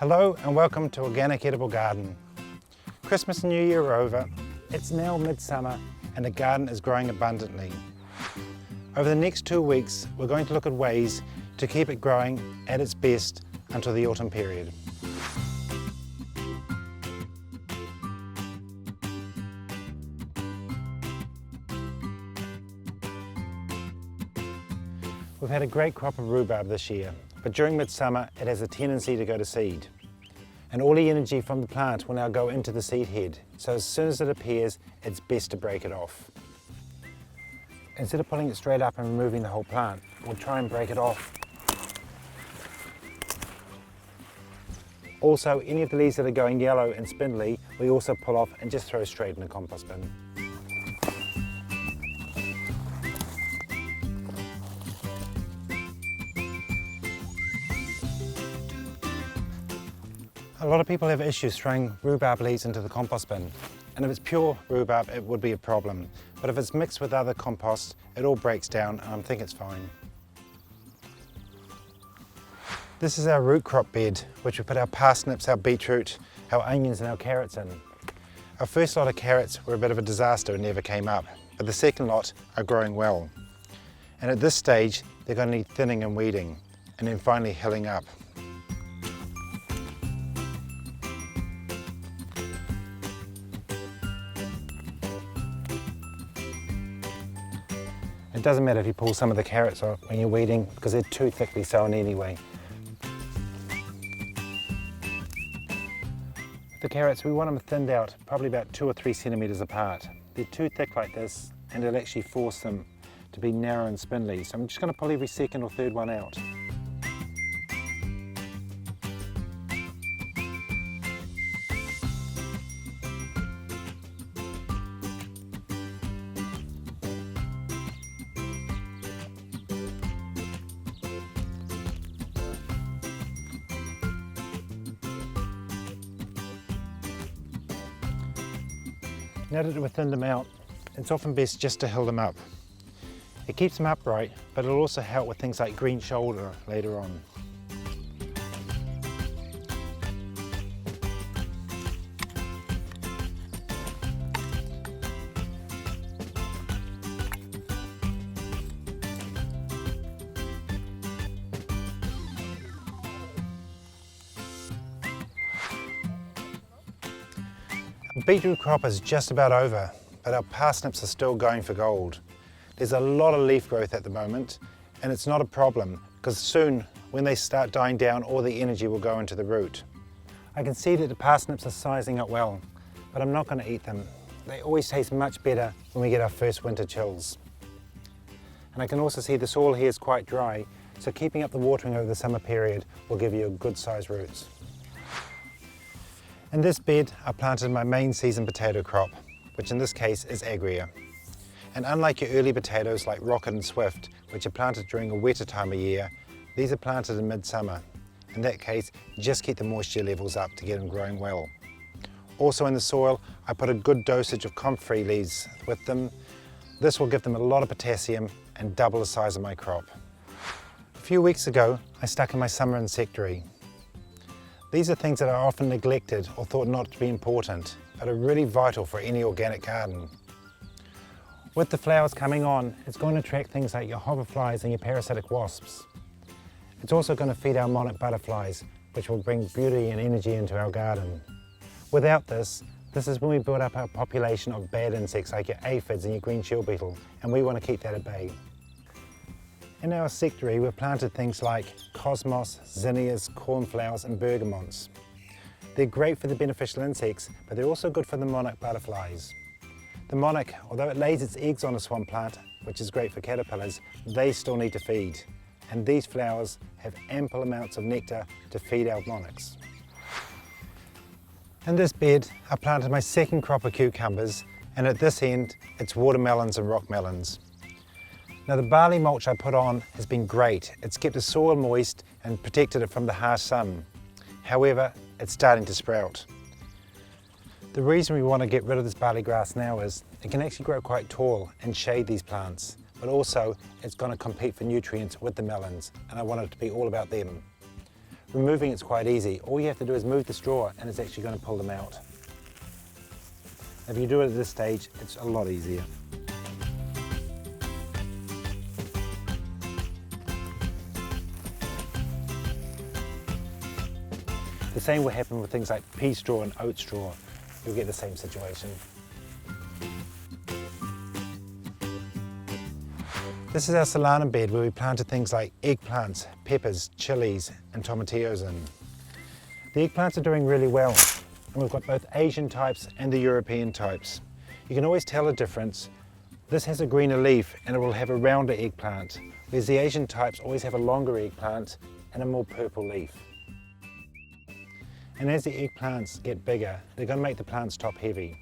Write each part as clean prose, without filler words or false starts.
Hello and welcome to Organic Edible Garden. Christmas and New Year are over. It's now midsummer and the garden is growing abundantly. Over the next 2 weeks we're going to look at ways to keep it growing at its best until the autumn period. We've had a great crop of rhubarb this year, but during midsummer it has a tendency to go to seed. And all the energy from the plant will now go into the seed head, so as soon as it appears, it's best to break it off. Instead of pulling it straight up and removing the whole plant, we'll try and break it off. Also, any of the leaves that are going yellow and spindly, we also pull off and just throw straight in the compost bin. A lot of people have issues throwing rhubarb leaves into the compost bin, and if it's pure rhubarb it would be a problem, but if it's mixed with other compost it all breaks down and I think it's fine. This is our root crop bed, which we put our parsnips, our beetroot, our onions and our carrots in. Our first lot of carrots were a bit of a disaster and never came up, but the second lot are growing well. And at this stage they're going to need thinning and weeding, and then finally hilling up. It doesn't matter if you pull some of the carrots off when you're weeding because they're too thickly sown anyway. The carrots, we want them thinned out, probably about 2 or 3 centimetres apart. They're too thick like this and it'll actually force them to be narrow and spindly. So I'm just going to pull every second or third one out. Now that we've thinned them out, it's often best just to hill them up. It keeps them upright, but it'll also help with things like green shoulder later on. The beetroot crop is just about over, but our parsnips are still going for gold. There's a lot of leaf growth at the moment, and it's not a problem, because soon, when they start dying down, all the energy will go into the root. I can see that the parsnips are sizing up well, but I'm not going to eat them. They always taste much better when we get our first winter chills. And I can also see the soil here is quite dry, so keeping up the watering over the summer period will give you good sized roots. In this bed I planted my main season potato crop, which in this case is agria. And unlike your early potatoes like Rocket and Swift, which are planted during a wetter time of year, these are planted in midsummer. In that case, just keep the moisture levels up to get them growing well. Also in the soil, I put a good dosage of comfrey leaves with them. This will give them a lot of potassium and double the size of my crop. A few weeks ago, I stuck in my summer insectary. These are things that are often neglected or thought not to be important, but are really vital for any organic garden. With the flowers coming on, it's going to attract things like your hoverflies and your parasitic wasps. It's also going to feed our monarch butterflies, which will bring beauty and energy into our garden. Without this is when we build up our population of bad insects like your aphids and your green shield beetle, and we want to keep that at bay. In our insectary, we've planted things like cosmos, zinnias, cornflowers and bergamots. They're great for the beneficial insects, but they're also good for the monarch butterflies. The monarch, although it lays its eggs on a swamp plant, which is great for caterpillars, they still need to feed. And these flowers have ample amounts of nectar to feed our monarchs. In this bed, I planted my second crop of cucumbers, and at this end, it's watermelons and rock melons. Now the barley mulch I put on has been great. It's kept the soil moist and protected it from the harsh sun. However, it's starting to sprout. The reason we want to get rid of this barley grass now is it can actually grow quite tall and shade these plants, but also it's going to compete for nutrients with the melons, and I want it to be all about them. Removing it's quite easy. All you have to do is move the straw and it's actually going to pull them out. If you do it at this stage, it's a lot easier. The same will happen with things like pea straw and oat straw. You'll get the same situation. This is our Solana bed where we planted things like eggplants, peppers, chilies and tomatillos in. The eggplants are doing really well, and we've got both Asian types and the European types. You can always tell a difference. This has a greener leaf and it will have a rounder eggplant, whereas the Asian types always have a longer eggplant and a more purple leaf. And as the eggplants get bigger, they're going to make the plants top heavy.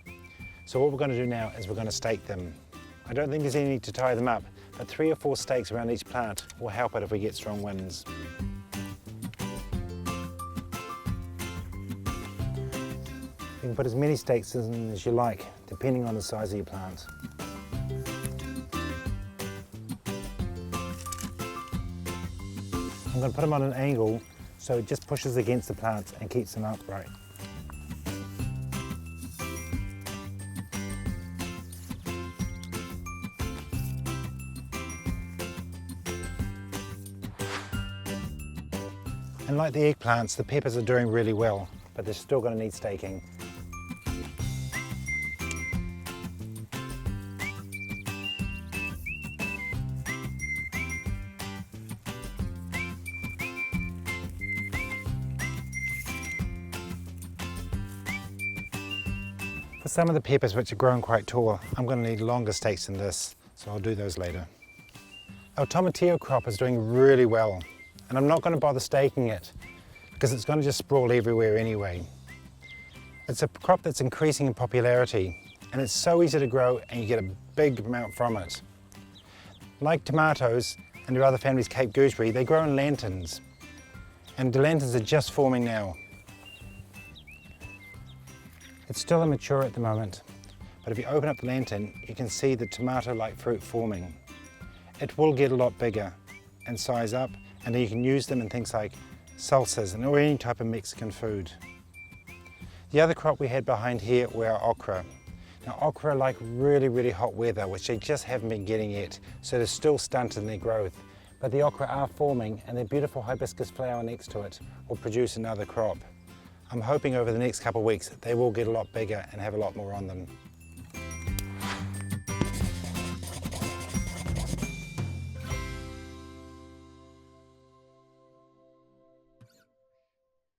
So what we're going to do now is we're going to stake them. I don't think there's any need to tie them up, but 3 or 4 stakes around each plant will help it if we get strong winds. You can put as many stakes in as you like, depending on the size of your plant. I'm going to put them on an angle so it just pushes against the plants and keeps them upright. And like the eggplants, the peppers are doing really well, but they're still going to need staking. For some of the peppers which are growing quite tall, I'm going to need longer stakes than this, so I'll do those later. Our tomatillo crop is doing really well, and I'm not going to bother staking it because it's going to just sprawl everywhere anyway. It's a crop that's increasing in popularity, and it's so easy to grow and you get a big amount from it. Like tomatoes and their other families, Cape gooseberry, they grow in lanterns, and the lanterns are just forming now. It's still immature at the moment, but if you open up the lantern, you can see the tomato-like fruit forming. It will get a lot bigger and size up, and then you can use them in things like salsas or any type of Mexican food. The other crop we had behind here were our okra. Now okra like really hot weather, which they just haven't been getting yet, so they're still stunted in their growth. But the okra are forming, and their beautiful hibiscus flower next to it will produce another crop. I'm hoping over the next couple of weeks they will get a lot bigger and have a lot more on them.